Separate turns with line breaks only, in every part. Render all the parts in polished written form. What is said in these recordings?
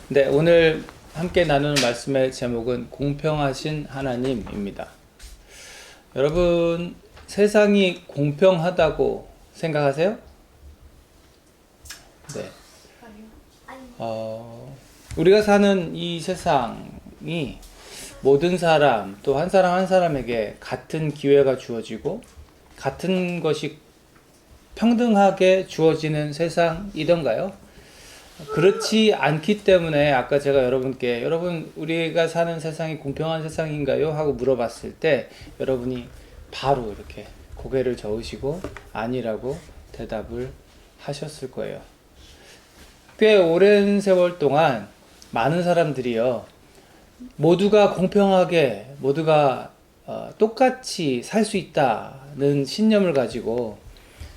네, 오늘 함께 나누는 말씀의 제목은 공평하신 하나님입니다. 여러분, 세상이 공평하다고 생각하세요? 네. 우리가 사는 이 세상이 모든 사람, 또 한 사람 한 사람에게 같은 기회가 주어지고 같은 것이 평등하게 주어지는 세상이던가요? 그렇지 않기 때문에 아까 제가 여러분께 여러분 우리가 사는 세상이 공평한 세상인가요? 하고 물어봤을 때 여러분이 바로 이렇게 고개를 저으시고 아니라고 대답을 하셨을 거예요. 꽤 오랜 세월 동안 많은 사람들이요, 모두가 공평하게 모두가 똑같이 살 수 있다는 신념을 가지고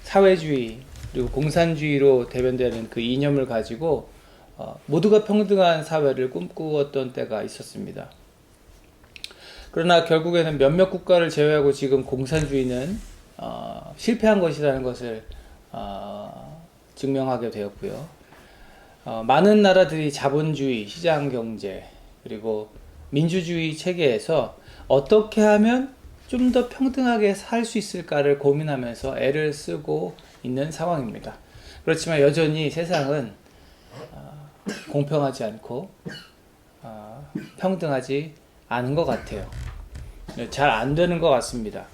사회주의 그리고 공산주의로 대변되는 그 이념을 가지고 모두가 평등한 사회를 꿈꾸었던 때가 있었습니다. 그러나 결국에는 몇몇 국가를 제외하고 지금 공산주의는 실패한 것이라는 것을 증명하게 되었고요. 많은 나라들이 자본주의, 시장경제, 그리고 민주주의 체계에서 어떻게 하면 좀 더 평등하게 살 수 있을까를 고민하면서 애를 쓰고 있는 상황입니다. 그렇지만 여전히 세상은 공평하지 않고 평등하지 않은 것 같아요. 잘 안 되는 것 같습니다.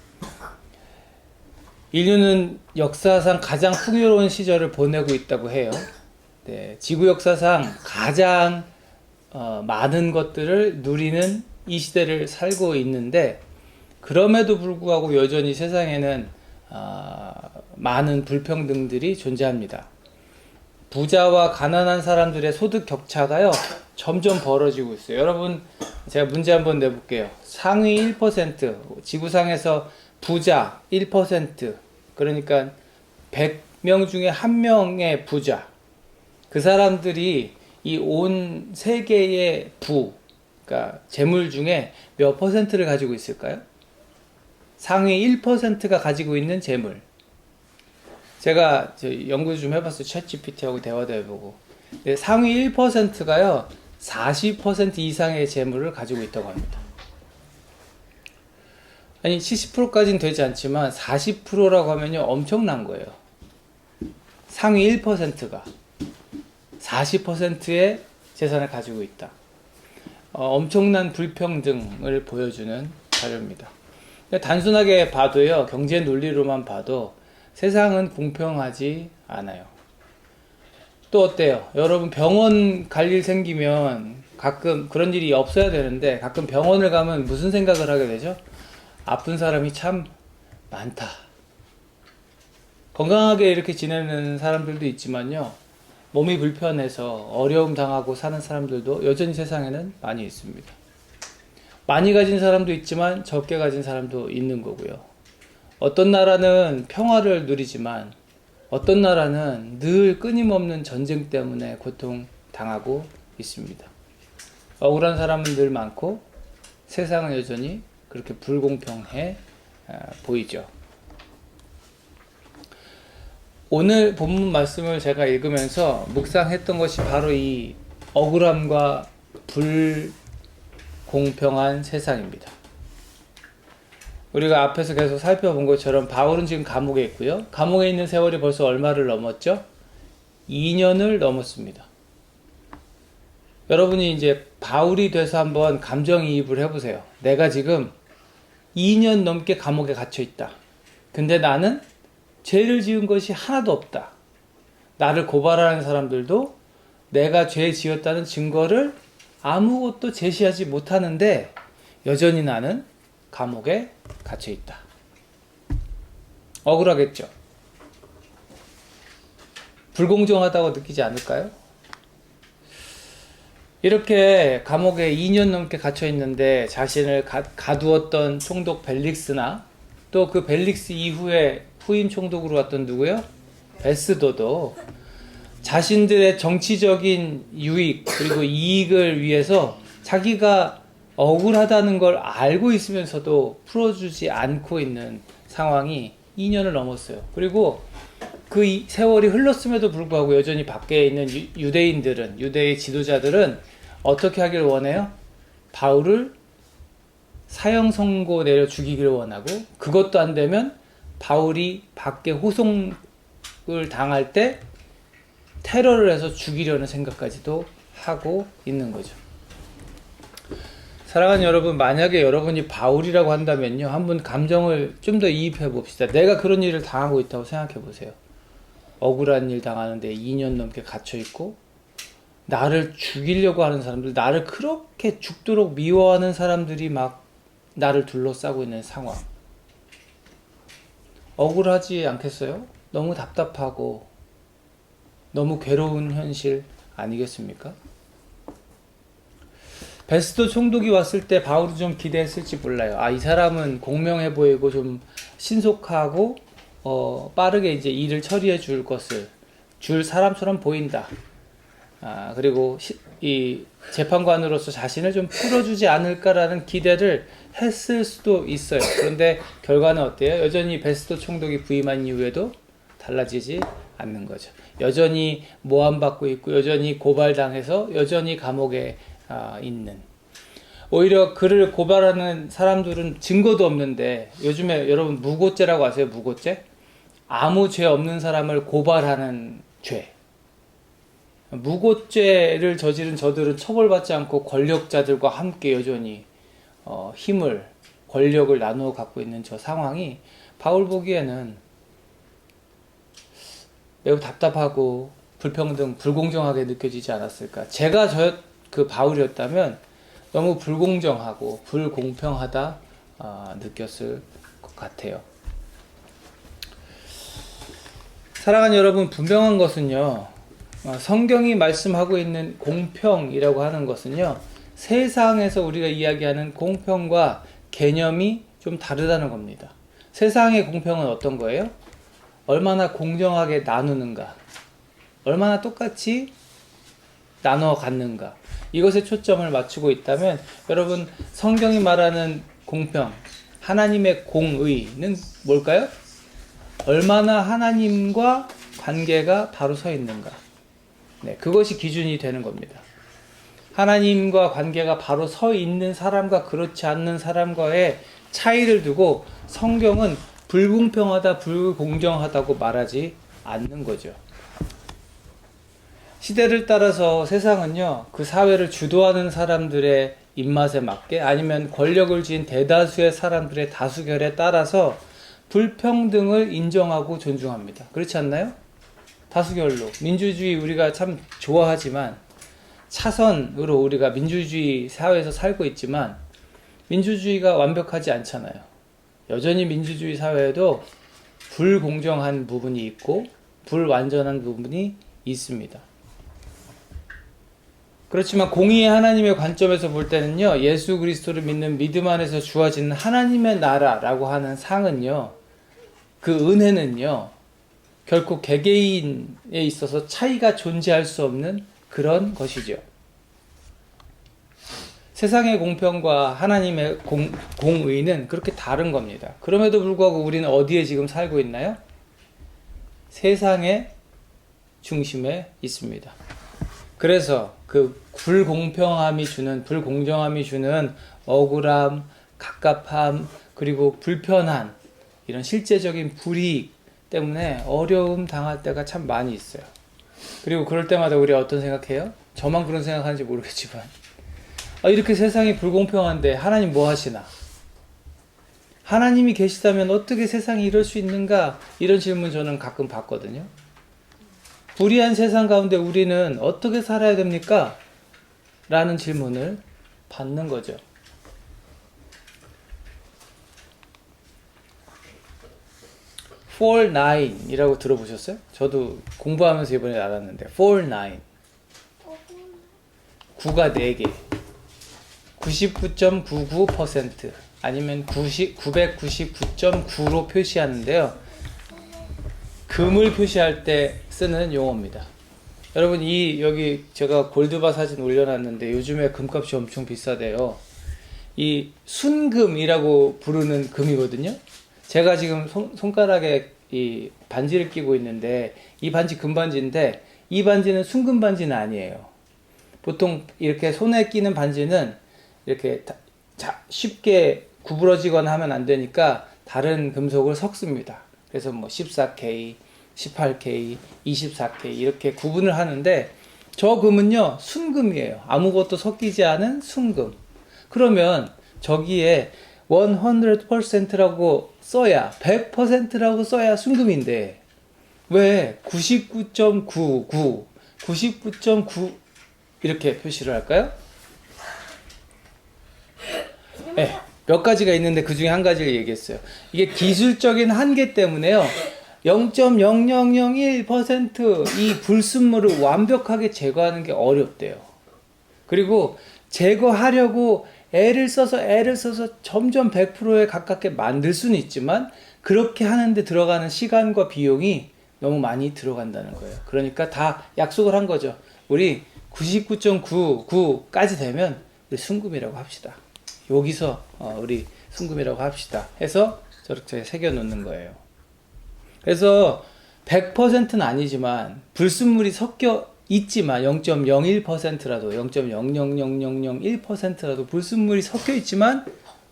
인류는 역사상 가장 풍요로운 시절을 보내고 있다고 해요. 네, 지구 역사상 가장 많은 것들을 누리는 이 시대를 살고 있는데, 그럼에도 불구하고 여전히 세상에는 많은 불평등들이 존재합니다. 부자와 가난한 사람들의 소득 격차가요 점점 벌어지고 있어요. 여러분, 제가 문제 한번 내볼게요. 상위 1%, 지구상에서 부자 1%, 그러니까 100명 중에 1명의 부자, 그 사람들이 이 온 세계의 그러니까 재물 중에 몇 퍼센트를 가지고 있을까요? 상위 1%가 가지고 있는 재물. 제가 연구 좀 해봤어요. 챗GPT하고 대화도 해보고. 상위 1%가요 40% 이상의 재물을 가지고 있다고 합니다. 아니 70%까지는 되지 않지만 40%라고 하면요 엄청난 거예요. 상위 1%가 40%의 재산을 가지고 있다. 엄청난 불평등을 보여주는 자료입니다. 단순하게 봐도요, 경제 논리로만 봐도 세상은 공평하지 않아요. 또 어때요? 여러분 병원 갈 일 생기면 가끔 그런 일이 없어야 되는데 가끔 병원을 가면 무슨 생각을 하게 되죠? 아픈 사람이 참 많다. 건강하게 이렇게 지내는 사람들도 있지만요, 몸이 불편해서 어려움 당하고 사는 사람들도 여전히 세상에는 많이 있습니다. 많이 가진 사람도 있지만 적게 가진 사람도 있는 거고요. 어떤 나라는 평화를 누리지만 어떤 나라는 늘 끊임없는 전쟁 때문에 고통당하고 있습니다. 억울한 사람은 늘 많고 세상은 여전히 그렇게 불공평해 보이죠. 오늘 본문 말씀을 제가 읽으면서 묵상했던 것이 바로 이 억울함과 불공평한 세상입니다. 우리가 앞에서 계속 살펴본 것처럼 바울은 지금 감옥에 있고요. 감옥에 있는 세월이 벌써 얼마를 넘었죠? 2년을 넘었습니다. 여러분이 이제 바울이 돼서 한번 감정이입을 해보세요. 내가 지금 2년 넘게 감옥에 갇혀 있다. 근데 나는 죄를 지은 것이 하나도 없다. 나를 고발하는 사람들도 내가 죄 지었다는 증거를 아무것도 제시하지 못하는데 여전히 나는 감옥에 갇혀 있다. 억울하겠죠? 불공정하다고 느끼지 않을까요? 이렇게 감옥에 2년 넘게 갇혀 있는데 자신을 가두었던 총독 벨릭스나 또 그 벨릭스 이후에 후임 총독으로 왔던 누구요? 베스도도 자신들의 정치적인 유익 그리고 이익을 위해서 자기가 억울하다는 걸 알고 있으면서도 풀어주지 않고 있는 상황이 2년을 넘었어요. 그리고 세월이 흘렀음에도 불구하고 여전히 밖에 있는 유대인들은, 유대의 지도자들은 어떻게 하기를 원해요? 바울을 사형 선고 내려 죽이기를 원하고, 그것도 안 되면 바울이 밖에 호송을 당할 때 테러를 해서 죽이려는 생각까지도 하고 있는 거죠. 사랑하는 여러분, 만약에 여러분이 바울이라고 한다면요, 한번 감정을 좀 더 이입해 봅시다. 내가 그런 일을 당하고 있다고 생각해 보세요. 억울한 일 당하는데 2년 넘게 갇혀 있고, 나를 죽이려고 하는 사람들, 나를 그렇게 죽도록 미워하는 사람들이 막 나를 둘러싸고 있는 상황. 억울하지 않겠어요? 너무 답답하고 너무 괴로운 현실 아니겠습니까? 베스도 총독이 왔을 때 바울이 좀 기대했을지 몰라요. 이 사람은 공명해 보이고 좀 신속하고 빠르게 이제 일을 처리해 줄 사람처럼 보인다. 그리고 이 재판관으로서 자신을 좀 풀어주지 않을까라는 기대를 했을 수도 있어요. 그런데 결과는 어때요? 여전히 베스도 총독이 부임한 이후에도 달라지지 않는 거죠. 여전히 모함받고 있고, 여전히 고발당해서 여전히 감옥에 있는. 오히려 그를 고발하는 사람들은 증거도 없는데, 요즘에 여러분 무고죄라고 아세요? 무고죄? 아무 죄 없는 사람을 고발하는 죄. 무고죄를 저지른 저들은 처벌받지 않고 권력자들과 함께 여전히 힘을, 권력을 나누어 갖고 있는 저 상황이 바울 보기에는 매우 답답하고 불평등, 불공정하게 느껴지지 않았을까. 제가 그 바울이었다면 너무 불공정하고 불공평하다 느꼈을 것 같아요. 사랑하는 여러분, 분명한 것은요, 성경이 말씀하고 있는 공평이라고 하는 것은요, 세상에서 우리가 이야기하는 공평과 개념이 좀 다르다는 겁니다. 세상의 공평은 어떤 거예요? 얼마나 공정하게 나누는가, 얼마나 똑같이 나눠 갖는가, 이것에 초점을 맞추고 있다면, 여러분, 성경이 말하는 공평, 하나님의 공의는 뭘까요? 얼마나 하나님과 관계가 바로 서 있는가. 네, 그것이 기준이 되는 겁니다. 하나님과 관계가 바로 서 있는 사람과 그렇지 않는 사람과의 차이를 두고 성경은 불공평하다, 불공정하다고 말하지 않는 거죠. 시대를 따라서 세상은요, 그 사회를 주도하는 사람들의 입맛에 맞게, 아니면 권력을 쥔 대다수의 사람들의 다수결에 따라서 불평등을 인정하고 존중합니다. 그렇지 않나요? 다수결로. 민주주의 우리가 참 좋아하지만, 차선으로 우리가 민주주의 사회에서 살고 있지만, 민주주의가 완벽하지 않잖아요. 여전히 민주주의 사회에도 불공정한 부분이 있고 불완전한 부분이 있습니다. 그렇지만 공의의 하나님의 관점에서 볼 때는요, 예수 그리스도를 믿는 믿음 안에서 주어지는 하나님의 나라라고 하는 상은요, 그 은혜는요, 결코 개개인에 있어서 차이가 존재할 수 없는 그런 것이죠. 세상의 공평과 하나님의 공의는 그렇게 다른 겁니다. 그럼에도 불구하고 우리는 어디에 지금 살고 있나요? 세상의 중심에 있습니다. 그래서 그 불공정함이 주는 억울함, 갑갑함, 그리고 불편한 이런 실제적인 불이익 때문에 어려움 당할 때가 참 많이 있어요. 그리고 그럴 때마다 우리가 어떤 생각해요? 저만 그런 생각하는지 모르겠지만, 이렇게 세상이 불공평한데 하나님 뭐 하시나? 하나님이 계시다면 어떻게 세상이 이럴 수 있는가? 이런 질문 저는 가끔 받거든요. 불의한 세상 가운데 우리는 어떻게 살아야 됩니까? 라는 질문을 받는 거죠. Fall 9이라고 들어보셨어요? 저도 공부하면서 이번에 알았는데, Fall 9. 9가 4개. 99.99% 아니면 999.9로 표시하는데요. 금을 표시할 때 쓰는 용어입니다. 여러분, 여기 제가 골드바 사진 올려놨는데 요즘에 금값이 엄청 비싸대요. 이 순금이라고 부르는 금이거든요. 제가 지금 손가락에 이 반지를 끼고 있는데 이 반지 금반지인데 이 반지는 순금 반지는 아니에요. 보통 이렇게 손에 끼는 반지는 이렇게 쉽게 구부러지거나 하면 안 되니까 다른 금속을 섞습니다. 그래서 뭐 14K, 18K, 24K 이렇게 구분을 하는데 저 금은요 순금이에요. 아무것도 섞이지 않은 순금. 그러면 저기에 100%라고 써야 100%라고 써야 순금인데 왜 99.99, 99.9 이렇게 표시를 할까요? 네, 몇 가지가 있는데 그 중에 한 가지를 얘기했어요. 이게 기술적인 한계 때문에요. 0.0001% 이 불순물을 완벽하게 제거하는 게 어렵대요. 그리고 제거하려고 애를 써서 점점 100%에 가깝게 만들 수는 있지만 그렇게 하는데 들어가는 시간과 비용이 너무 많이 들어간다는 거예요. 그러니까 다 약속을 한 거죠. 우리 99.99까지 되면 우리 순금이라고 합시다. 여기서 우리 순금이라고 합시다. 해서 저렇게 새겨 놓는 거예요. 그래서 100%는 아니지만 불순물이 섞여 있지만 0.01%라도 0.00001%라도 불순물이 섞여 있지만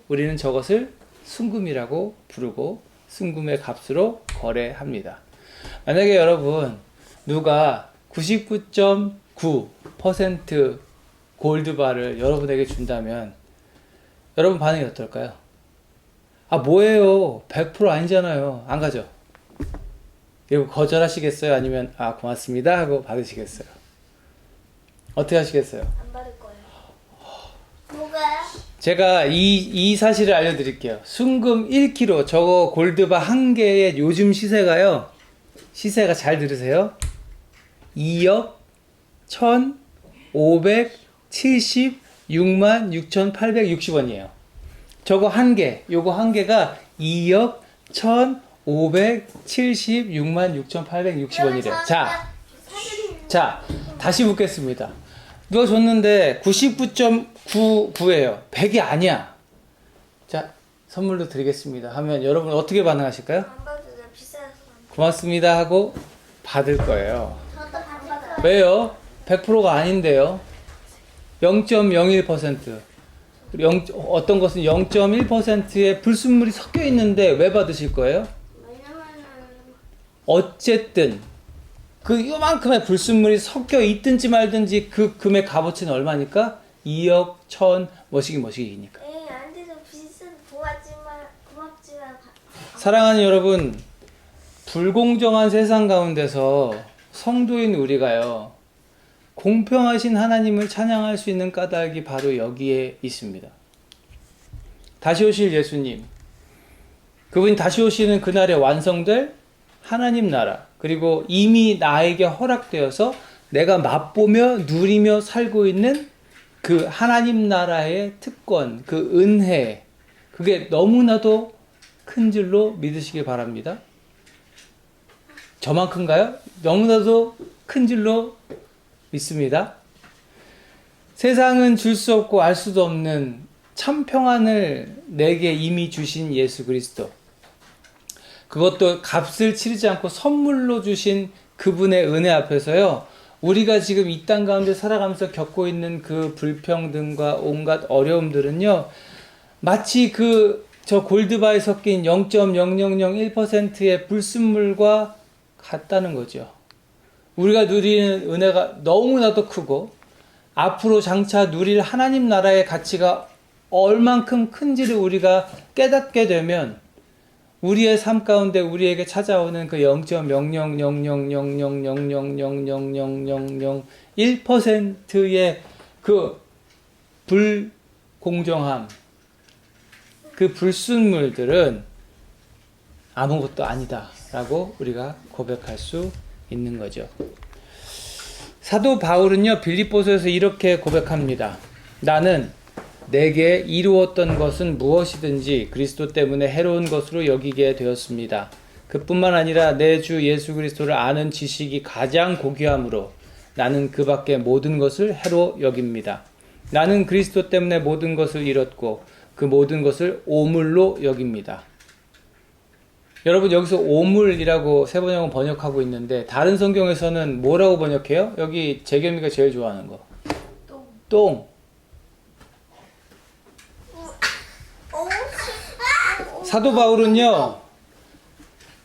우리는 저것을 순금이라고 부르고 순금의 값으로 거래합니다. 만약에 여러분 누가 99.9% 골드바를 여러분에게 준다면 여러분 반응이 어떨까요? 아 뭐예요 100% 아니잖아요. 안 가죠? 이거 거절하시겠어요? 아니면 아 고맙습니다 하고 받으시겠어요? 어떻게 하시겠어요?
안 받을 거예요. 뭐가요?
제가 이 사실을 알려드릴게요. 순금 1kg 저거 골드바 한 개의 요즘 시세가요. 시세가 잘 들으세요. 2억 1,576만 6,860원이에요. 저거 한 개, 요거 한 개가 2억 1,576만 6,860원이래요. 자, 다시 묻겠습니다. 누가 줬는데 99.99예요. 100이 아니야. 자, 선물로 드리겠습니다. 하면 여러분 어떻게 반응하실까요?
안 받아요. 비싸서.
고맙습니다 하고 받을 거예요.
저도 안 받아요.
왜요? 100%가 아닌데요. 0.01%. 어떤 것은 0.1%의 불순물이 섞여 있는데 왜 받으실 거예요?
왜냐면은
어쨌든 그 요만큼의 불순물이 섞여 있든지 말든지 그 금의 값어치는 얼마니까? 2억 1,000 뭐시기니까.
에이 안 돼서 비싼 고맙지만
사랑하는 여러분, 불공정한 세상 가운데서 성도인 우리가요 공평하신 하나님을 찬양할 수 있는 까닭이 바로 여기에 있습니다. 다시 오실 예수님, 그분이 다시 오시는 그날에 완성될 하나님 나라, 그리고 이미 나에게 허락되어서 내가 맛보며 누리며 살고 있는 그 하나님 나라의 특권, 그 은혜, 그게 너무나도 큰 줄로 믿으시길 바랍니다. 저만큼가요? 너무나도 큰 줄로 믿습니다. 세상은 줄 수 없고 알 수도 없는 참 평안을 내게 이미 주신 예수 그리스도. 그것도 값을 치르지 않고 선물로 주신 그분의 은혜 앞에서요. 우리가 지금 이 땅 가운데 살아가면서 겪고 있는 그 불평등과 온갖 어려움들은요. 마치 저 골드바에 섞인 0.0001%의 불순물과 같다는 거죠. 우리가 누리는 은혜가 너무나도 크고 앞으로 장차 누릴 하나님 나라의 가치가 얼만큼 큰지를 우리가 깨닫게 되면 우리의 삶 가운데 우리에게 찾아오는 그 0.000000000001%의 그 불공정함, 그 불순물들은 아무것도 아니다라고 우리가 고백할 수 있는 거죠. 사도 바울은요 빌립보서에서 이렇게 고백합니다. 나는 내게 이루었던 것은 무엇이든지 그리스도 때문에 해로운 것으로 여기게 되었습니다. 그뿐만 아니라 내 주 예수 그리스도를 아는 지식이 가장 고귀함으로 나는 그 밖의 모든 것을 해로 여깁니다. 나는 그리스도 때문에 모든 것을 잃었고 그 모든 것을 오물로 여깁니다. 여러분 여기서 오물이라고 세번역은 번역하고 있는데 다른 성경에서는 뭐라고 번역해요? 여기 재겸이가 제일 좋아하는 거. 똥. 사도 바울은요,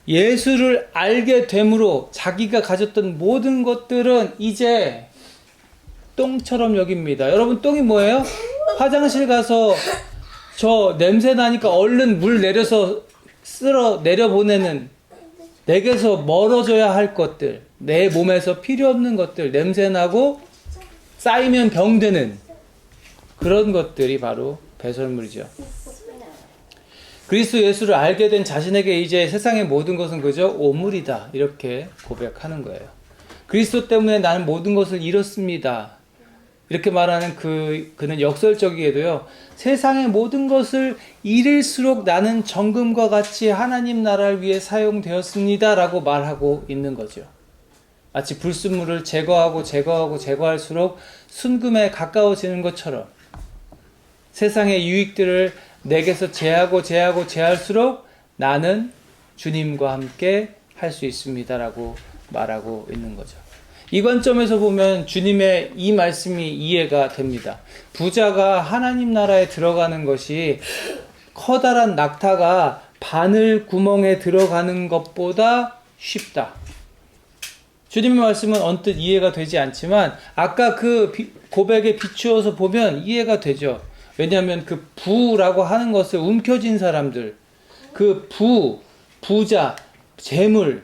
예수를 알게 됨으로 자기가 가졌던 모든 것들은 이제 똥처럼 여깁니다. 여러분, 똥이 뭐예요? 화장실 가서 저 냄새 나니까 얼른 물 내려서 쓸어 내려보내는, 내게서 멀어져야 할 것들, 내 몸에서 필요 없는 것들, 냄새 나고 쌓이면 병되는 그런 것들이 바로 배설물이죠. 그리스도 예수를 알게 된 자신에게 이제 세상의 모든 것은 그저 오물이다, 이렇게 고백하는 거예요. 그리스도 때문에 나는 모든 것을 잃었습니다, 이렇게 말하는 그는 역설적이게도요, 세상의 모든 것을 잃을수록 나는 정금과 같이 하나님 나라를 위해 사용되었습니다 라고 말하고 있는 거죠. 마치 불순물을 제거할수록 순금에 가까워지는 것처럼 세상의 유익들을 내게서 제할수록 나는 주님과 함께 할 수 있습니다 라고 말하고 있는 거죠. 이 관점에서 보면 주님의 이 말씀이 이해가 됩니다. 부자가 하나님 나라에 들어가는 것이 커다란 낙타가 바늘 구멍에 들어가는 것보다 쉽다. 주님의 말씀은 언뜻 이해가 되지 않지만 아까 그 고백에 비추어서 보면 이해가 되죠. 왜냐하면 그 부라고 하는 것을 움켜쥔 사람들, 그 부자, 재물,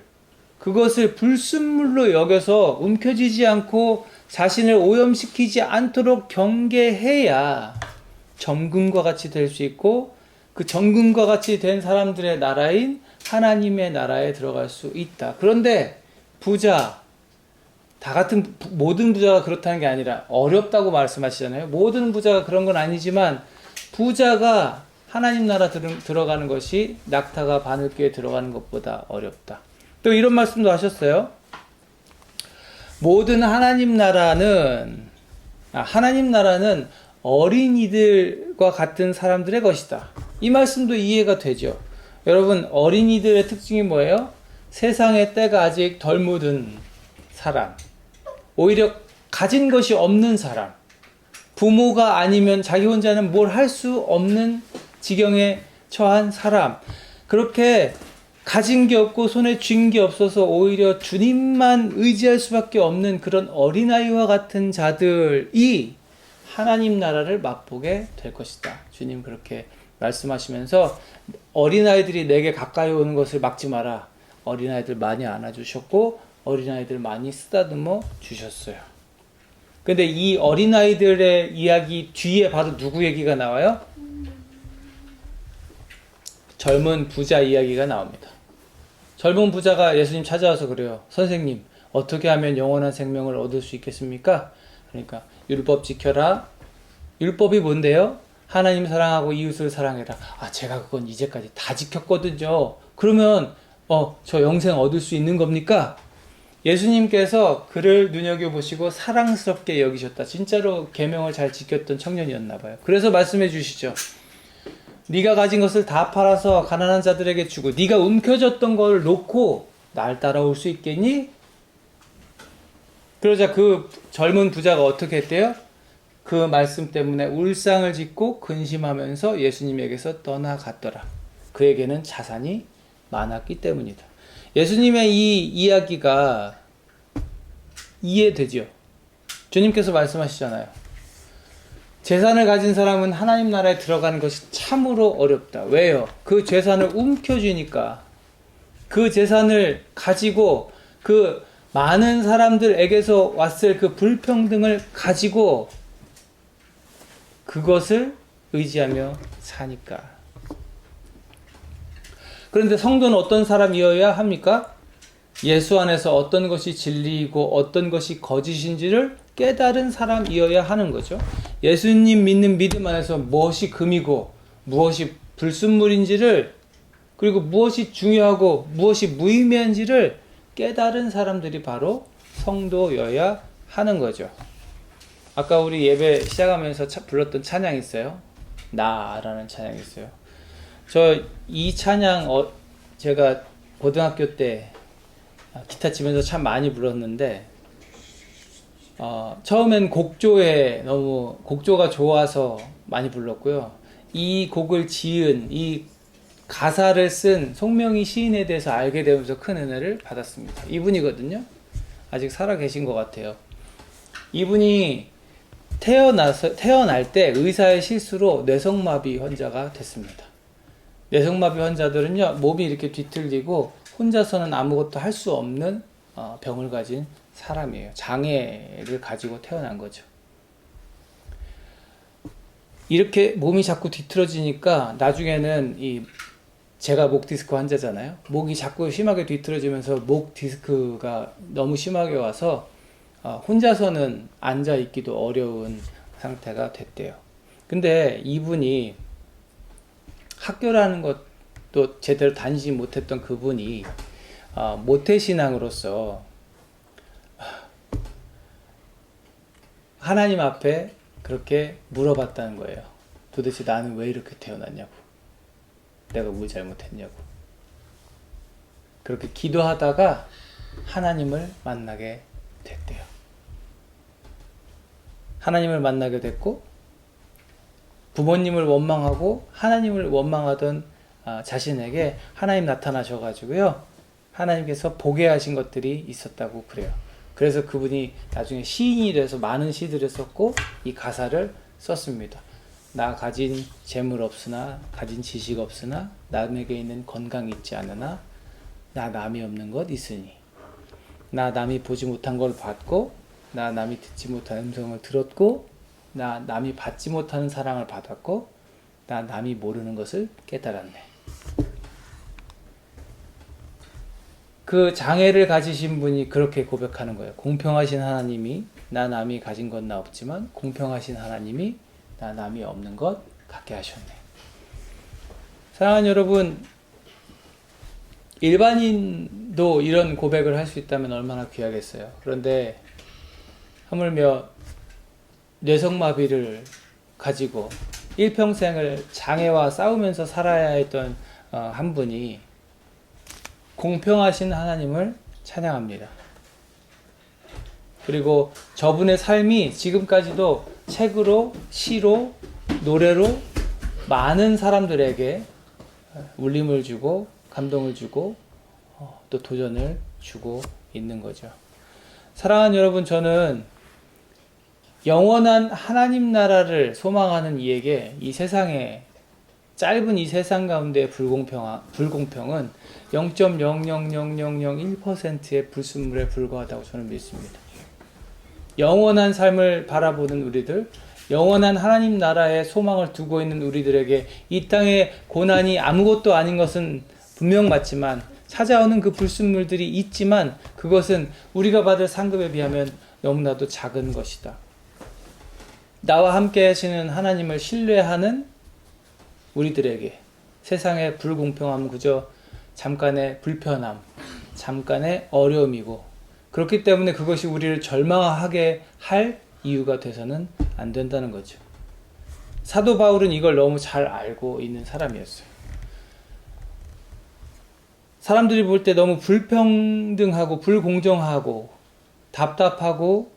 그것을 불순물로 여겨서 움켜쥐지 않고 자신을 오염시키지 않도록 경계해야 정금과 같이 될 수 있고, 그 정금과 같이 된 사람들의 나라인 하나님의 나라에 들어갈 수 있다. 그런데 부자, 모든 부자가 그렇다는 게 아니라 어렵다고 말씀하시잖아요. 모든 부자가 그런 건 아니지만 부자가 하나님 나라 들어가는 것이 낙타가 바늘귀에 들어가는 것보다 어렵다. 또 이런 말씀도 하셨어요. 모든 하나님 나라는 어린이들과 같은 사람들의 것이다. 이 말씀도 이해가 되죠. 여러분, 어린이들의 특징이 뭐예요? 세상의 때가 아직 덜 묻은 사람, 오히려 가진 것이 없는 사람, 부모가 아니면 자기 혼자는 뭘 할 수 없는 지경에 처한 사람, 그렇게 가진 게 없고 손에 쥔 게 없어서 오히려 주님만 의지할 수밖에 없는 그런 어린아이와 같은 자들이 하나님 나라를 맛보게 될 것이다. 주님 그렇게 말씀하시면서 어린아이들이 내게 가까이 오는 것을 막지 마라. 어린아이들 많이 안아주셨고 어린아이들 많이 쓰다듬어 주셨어요. 근데 이 어린아이들의 이야기 뒤에 바로 누구 얘기가 나와요? 젊은 부자 이야기가 나옵니다. 젊은 부자가 예수님 찾아와서 그래요. 선생님, 어떻게 하면 영원한 생명을 얻을 수 있겠습니까? 그러니까 율법 지켜라. 율법이 뭔데요? 하나님 사랑하고 이웃을 사랑해라. 아, 제가 그건 이제까지 다 지켰거든요. 그러면 저 영생 얻을 수 있는 겁니까? 예수님께서 그를 눈여겨보시고 사랑스럽게 여기셨다. 진짜로 계명을 잘 지켰던 청년이었나 봐요. 그래서 말씀해 주시죠. 네가 가진 것을 다 팔아서 가난한 자들에게 주고 네가 움켜졌던 걸 놓고 날 따라올 수 있겠니? 그러자 그 젊은 부자가 어떻게 했대요? 그 말씀 때문에 울상을 짓고 근심하면서 예수님에게서 떠나갔더라. 그에게는 자산이 많았기 때문이다. 예수님의 이 이야기가 이해되죠? 주님께서 말씀하시잖아요. 재산을 가진 사람은 하나님 나라에 들어가는 것이 참으로 어렵다. 왜요? 그 재산을 움켜쥐니까. 그 재산을 가지고 그 많은 사람들에게서 왔을 그 불평등을 가지고 그것을 의지하며 사니까. 그런데 성도는 어떤 사람이어야 합니까? 예수 안에서 어떤 것이 진리이고 어떤 것이 거짓인지를 깨달은 사람이어야 하는 거죠. 예수님 믿는 믿음 안에서 무엇이 금이고 무엇이 불순물인지를, 그리고 무엇이 중요하고 무엇이 무의미한지를 깨달은 사람들이 바로 성도여야 하는 거죠. 아까 우리 예배 시작하면서 불렀던 찬양이 있어요. 나라는 찬양이 있어요. 저 이 찬양 제가 고등학교 때 기타 치면서 참 많이 불렀는데 처음엔 곡조가 좋아서 많이 불렀고요. 이 곡을 지은 이 가사를 쓴 송명희 시인에 대해서 알게 되면서 큰 은혜를 받았습니다. 이분이거든요. 아직 살아 계신 것 같아요. 이분이 태어날 때 의사의 실수로 뇌성마비 환자가 됐습니다. 뇌성마비 환자들은요, 몸이 이렇게 뒤틀리고 혼자서는 아무것도 할 수 없는 병을 가진 사람이에요. 장애를 가지고 태어난 거죠. 이렇게 몸이 자꾸 뒤틀어지니까 나중에는 제가 목 디스크 환자잖아요. 목이 자꾸 심하게 뒤틀어지면서 목 디스크가 너무 심하게 와서 혼자서는 앉아 있기도 어려운 상태가 됐대요. 근데 이분이 학교라는 것도 제대로 다니지 못했던 그분이 모태신앙으로서 하나님 앞에 그렇게 물어봤다는 거예요. 도대체 나는 왜 이렇게 태어났냐고. 내가 뭘 잘못했냐고. 그렇게 기도하다가 하나님을 만나게 됐대요. 하나님을 만나게 됐고, 부모님을 원망하고 하나님을 원망하던 자신에게 하나님 나타나셔가지고요, 하나님께서 보게 하신 것들이 있었다고 그래요. 그래서 그분이 나중에 시인이 돼서 많은 시들을 썼고 이 가사를 썼습니다. 나 가진 재물 없으나, 가진 지식 없으나, 남에게 있는 건강 있지 않으나, 나 남이 없는 것 있으니, 나 남이 보지 못한 걸 봤고, 나 남이 듣지 못한 음성을 들었고, 나 남이 받지 못하는 사랑을 받았고, 나 남이 모르는 것을 깨달았네. 그 장애를 가지신 분이 그렇게 고백하는 거예요. 공평하신 하나님이 나 남이 가진 건 나 없지만 공평하신 하나님이 나 남이 없는 것 같게 하셨네. 사랑하는 여러분, 일반인도 이런 고백을 할 수 있다면 얼마나 귀하겠어요. 그런데 하물며 뇌성마비를 가지고 일평생을 장애와 싸우면서 살아야 했던 한 분이 공평하신 하나님을 찬양합니다. 그리고 저분의 삶이 지금까지도 책으로, 시로, 노래로 많은 사람들에게 울림을 주고 감동을 주고 또 도전을 주고 있는 거죠. 사랑하는 여러분, 저는 영원한 하나님 나라를 소망하는 이에게 이 세상에, 짧은 이 세상 가운데의 불공평은 0.00001%의 불순물에 불과하다고 저는 믿습니다. 영원한 삶을 바라보는 우리들, 영원한 하나님 나라에 소망을 두고 있는 우리들에게 이 땅의 고난이 아무것도 아닌 것은 분명 맞지만, 찾아오는 그 불순물들이 있지만 그것은 우리가 받을 상급에 비하면 너무나도 작은 것이다. 나와 함께 하시는 하나님을 신뢰하는 우리들에게 세상의 불공평함은 그저 잠깐의 불편함, 잠깐의 어려움이고, 그렇기 때문에 그것이 우리를 절망하게 할 이유가 돼서는 안 된다는 거죠. 사도 바울은 이걸 너무 잘 알고 있는 사람이었어요. 사람들이 볼 때 너무 불평등하고 불공정하고 답답하고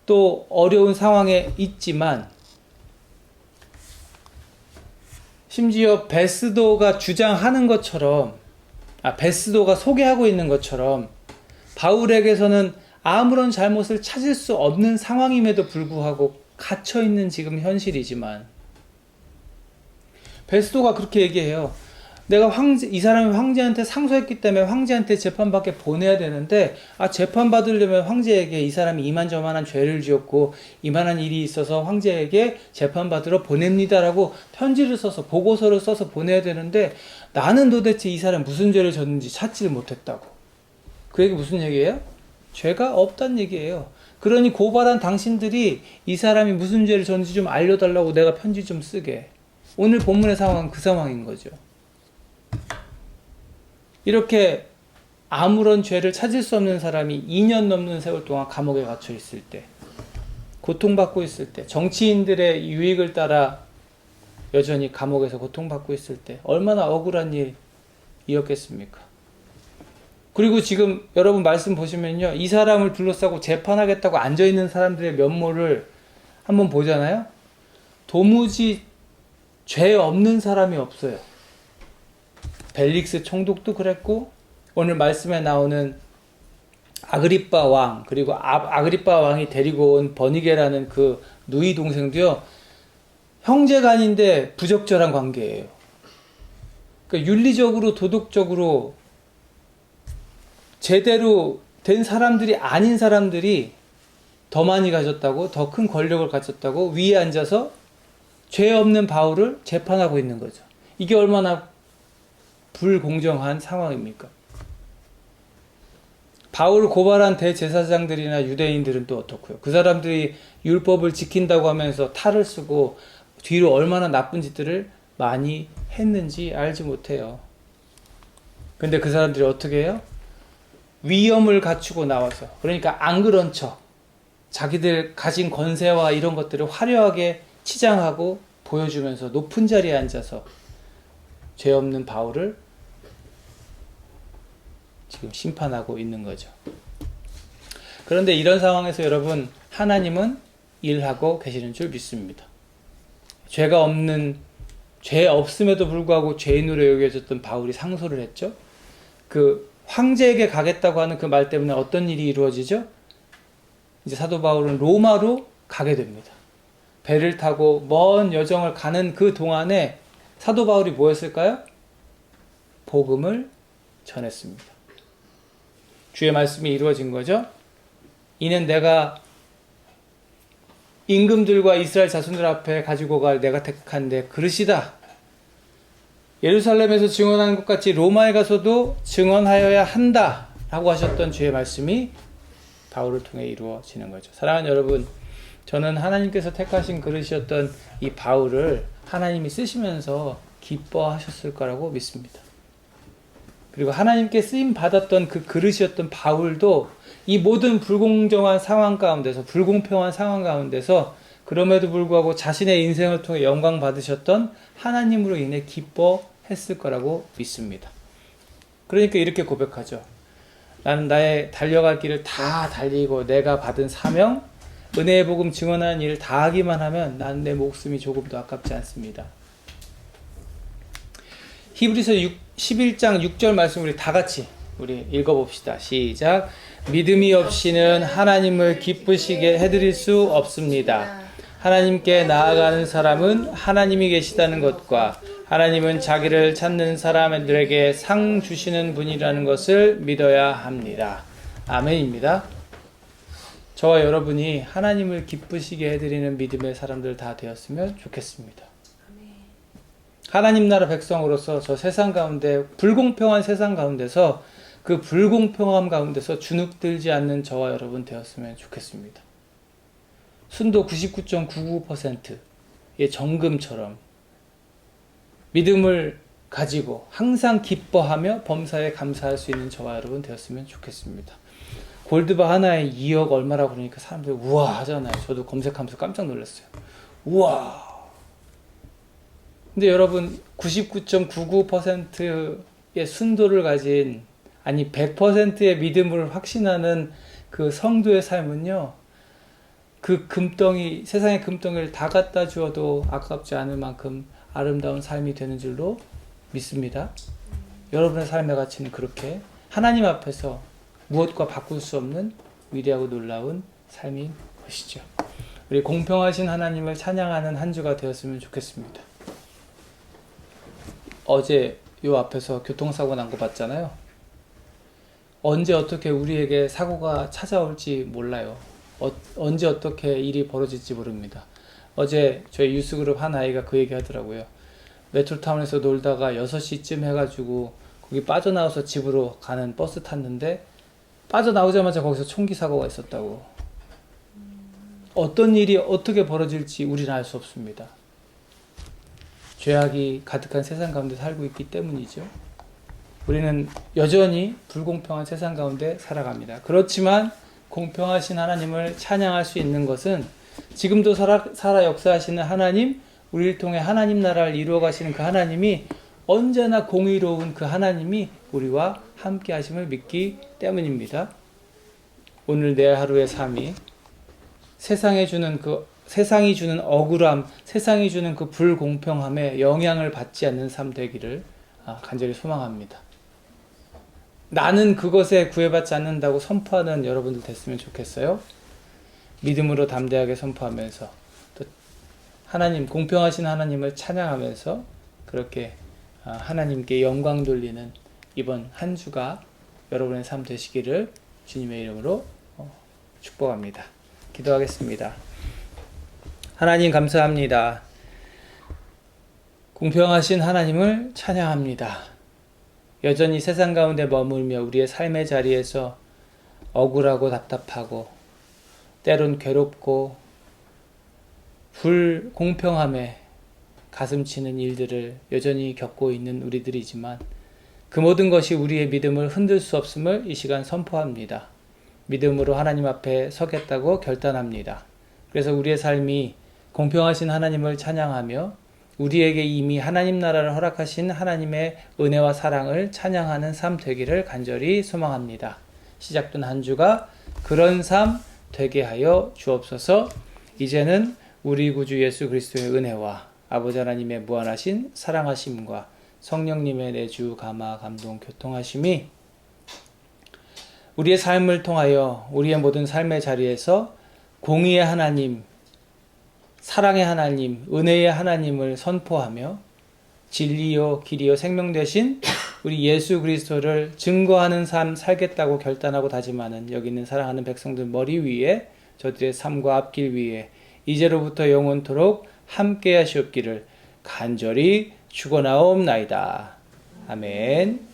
또 어려운 상황에 있지만, 심지어 베스도가 주장하는 것처럼, 베스도가 소개하고 있는 것처럼 바울에게서는 아무런 잘못을 찾을 수 없는 상황임에도 불구하고 갇혀있는 지금 현실이지만, 베스도가 그렇게 얘기해요. 내가 이 사람이 황제한테 상소했기 때문에 황제한테 재판받게 보내야 되는데, 재판받으려면 황제에게 이 사람이 이만저만한 죄를 지었고 이만한 일이 있어서 황제에게 재판받으러 보냅니다라고 편지를 써서, 보고서를 써서 보내야 되는데, 나는 도대체 이 사람이 무슨 죄를 졌는지 찾지를 못했다고. 그 얘기 무슨 얘기예요? 죄가 없다는 얘기예요. 그러니 고발한 당신들이 이 사람이 무슨 죄를 졌는지 좀 알려달라고 내가 편지 좀 쓰게. 오늘 본문의 상황은 그 상황인 거죠. 이렇게 아무런 죄를 찾을 수 없는 사람이 2년 넘는 세월 동안 감옥에 갇혀 있을 때, 고통받고 있을 때, 정치인들의 유익을 따라 여전히 감옥에서 고통받고 있을 때, 얼마나 억울한 이었겠습니까? 그리고 지금 여러분 말씀 보시면요, 이 사람을 둘러싸고 재판하겠다고 앉아있는 사람들의 면모를 한번 보잖아요. 도무지 죄 없는 사람이 없어요. 벨릭스 총독도 그랬고, 오늘 말씀에 나오는 아그리빠 왕, 그리고 아그리빠 왕이 데리고 온 버니게라는 그 누이 동생도요, 형제간인데 부적절한 관계예요. 그러니까 윤리적으로, 도덕적으로 제대로 된 사람들이 아닌 사람들이 더 많이 가졌다고, 더 큰 권력을 가졌다고 위에 앉아서 죄 없는 바울을 재판하고 있는 거죠. 이게 얼마나 불공정한 상황입니까? 바울을 고발한 대제사장들이나 유대인들은 또 어떻고요? 그 사람들이 율법을 지킨다고 하면서 탈을 쓰고 뒤로 얼마나 나쁜 짓들을 많이 했는지 알지 못해요. 근데 그 사람들이 어떻게 해요? 위엄을 갖추고 나와서, 그러니까 안 그런 척, 자기들 가진 권세와 이런 것들을 화려하게 치장하고 보여주면서 높은 자리에 앉아서 죄 없는 바울을 지금 심판하고 있는 거죠. 그런데 이런 상황에서 여러분, 하나님은 일하고 계시는 줄 믿습니다. 죄 없음에도 불구하고 죄인으로 여겨졌던 바울이 상소를 했죠. 그 황제에게 가겠다고 하는 그 말 때문에 어떤 일이 이루어지죠? 이제 사도 바울은 로마로 가게 됩니다. 배를 타고 먼 여정을 가는 그 동안에 사도 바울이 뭐 했을까요? 복음을 전했습니다. 주의 말씀이 이루어진 거죠. 이는 내가 임금들과 이스라엘 자손들 앞에 가지고 갈 내가 택한 내 그릇이다. 예루살렘에서 증언하는 것 같이 로마에 가서도 증언하여야 한다 라고 하셨던 주의 말씀이 바울을 통해 이루어지는 거죠. 사랑하는 여러분, 저는 하나님께서 택하신 그릇이었던 이 바울을 하나님이 쓰시면서 기뻐하셨을 거라고 믿습니다. 그리고 하나님께 쓰임 받았던 그 그릇이었던 바울도 이 모든 불공정한 상황 가운데서, 불공평한 상황 가운데서 그럼에도 불구하고 자신의 인생을 통해 영광 받으셨던 하나님으로 인해 기뻐했을 거라고 믿습니다. 그러니까 이렇게 고백하죠. 나는 나의 달려갈 길을 다 달리고 내가 받은 사명, 은혜의 복음 증언하는 일을 다 하기만 하면 난 내 목숨이 조금도 아깝지 않습니다. 히브리서 11장 6절 말씀 우리 다 같이 우리 읽어봅시다. 시작. 믿음이 없이는 하나님을 기쁘시게 해드릴 수 없습니다. 하나님께 나아가는 사람은 하나님이 계시다는 것과 하나님은 자기를 찾는 사람들에게 상 주시는 분이라는 것을 믿어야 합니다. 아멘입니다. 저와 여러분이 하나님을 기쁘시게 해드리는 믿음의 사람들 다 되었으면 좋겠습니다. 하나님 나라 백성으로서 저 세상 가운데, 불공평한 세상 가운데서, 그 불공평함 가운데서 주눅들지 않는 저와 여러분 되었으면 좋겠습니다. 순도 99.99%의 정금처럼 믿음을 가지고 항상 기뻐하며 범사에 감사할 수 있는 저와 여러분 되었으면 좋겠습니다. 골드바 하나에 2억 얼마라고 그러니까 사람들이 우와 하잖아요. 저도 검색하면서 깜짝 놀랐어요. 우와. 근데 여러분, 99.99%의 순도를 가진, 아니 100%의 믿음을 확신하는 그 성도의 삶은요, 그 금덩이, 세상의 금덩이를 다 갖다 주어도 아깝지 않을 만큼 아름다운 삶이 되는 줄로 믿습니다. 여러분의 삶의 가치는 그렇게 하나님 앞에서 무엇과 바꿀 수 없는 위대하고 놀라운 삶인 것이죠. 우리 공평하신 하나님을 찬양하는 한 주가 되었으면 좋겠습니다. 어제 요 앞에서 교통사고 난 거 봤잖아요. 언제 어떻게 우리에게 사고가 찾아올지 몰라요. 언제 어떻게 일이 벌어질지 모릅니다. 어제 저희 유스그룹 한 아이가 그 얘기 하더라고요. 메트로타운에서 놀다가 6시쯤 해가지고 거기 빠져나와서 집으로 가는 버스 탔는데 빠져나오자마자 거기서 총기 사고가 있었다고. 어떤 일이 어떻게 벌어질지 우리는 알 수 없습니다. 죄악이 가득한 세상 가운데 살고 있기 때문이죠. 우리는 여전히 불공평한 세상 가운데 살아갑니다. 그렇지만 공평하신 하나님을 찬양할 수 있는 것은 지금도 살아 역사하시는 하나님, 우리를 통해 하나님 나라를 이루어 가시는 그 하나님이 언제나 공의로운 그 하나님이 우리와 함께 하심을 믿기 때문입니다. 오늘 내 하루의 삶이 세상이 주는 억울함, 세상이 주는 그 불공평함에 영향을 받지 않는 삶 되기를 간절히 소망합니다. 나는 그것에 구애받지 않는다고 선포하는 여러분들 됐으면 좋겠어요. 믿음으로 담대하게 선포하면서 또 하나님, 공평하신 하나님을 찬양하면서 그렇게 하나님께 영광 돌리는 이번 한 주가 여러분의 삶 되시기를 주님의 이름으로 축복합니다. 기도하겠습니다. 하나님 감사합니다. 공평하신 하나님을 찬양합니다. 여전히 세상 가운데 머물며 우리의 삶의 자리에서 억울하고 답답하고 때론 괴롭고 불공평함에 가슴 치는 일들을 여전히 겪고 있는 우리들이지만 그 모든 것이 우리의 믿음을 흔들 수 없음을 이 시간 선포합니다. 믿음으로 하나님 앞에 서겠다고 결단합니다. 그래서 우리의 삶이 공평하신 하나님을 찬양하며 우리에게 이미 하나님 나라를 허락하신 하나님의 은혜와 사랑을 찬양하는 삶 되기를 간절히 소망합니다. 시작된 한 주가 그런 삶 되게 하여 주옵소서. 이제는 우리 구주 예수 그리스도의 은혜와 아버지 하나님의 무한하신 사랑하심과 성령님의 내주 감화 감동 교통하심이 우리의 삶을 통하여 우리의 모든 삶의 자리에서 공의의 하나님, 사랑의 하나님, 은혜의 하나님을 선포하며 진리요 길이요 생명 되신 우리 예수 그리스도를 증거하는 삶 살겠다고 결단하고 다짐하는 여기 있는 사랑하는 백성들 머리 위에 저들의 삶과 앞길 위에 이제로부터 영원토록 함께 하시옵기를 간절히 축원하옵나이다. 아멘.